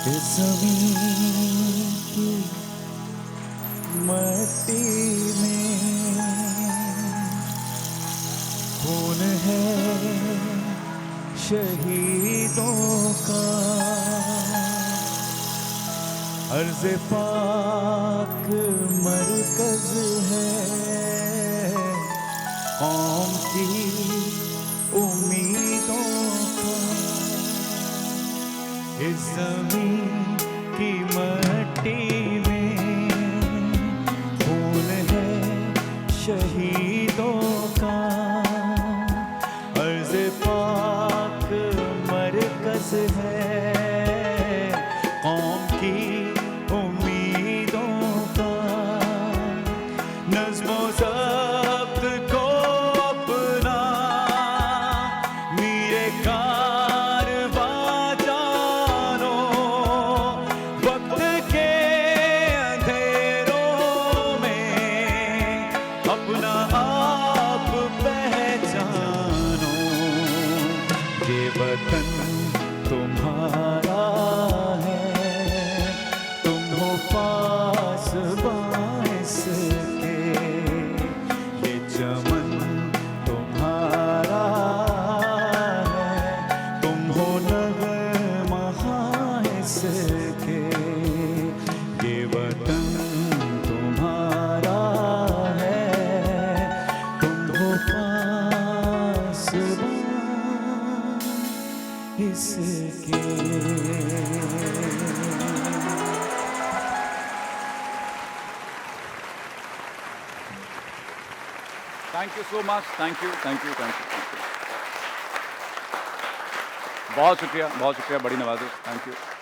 इस ज़मीन की मट्टी में खून है शहीदों का। अर्ज़ पाक मरकज़ है कौम की उम्मीदों का। इस ज़मीन की मट्टी में खून है शहीदों का। अर्ज़ पाक मरकज़ है कौम की उम्मीदों का। नज़्मो ज़ब्त को अपना मीरे कारवां जानो, वक्त के अंधेरों में अपना आप पहचानो। ये वतन तुम्हारा है, तुम हो पासबां इसके। ये चमन तुम्हारा है, तुम हो नग़मा इसके। ये वतन तुम्हारा है, तुम हो पासबां इसके। Thank you so much. Thank you, thank you, thank you, thank you. बहुत शुक्रिया, बड़ी नवाज़िश। Thank you.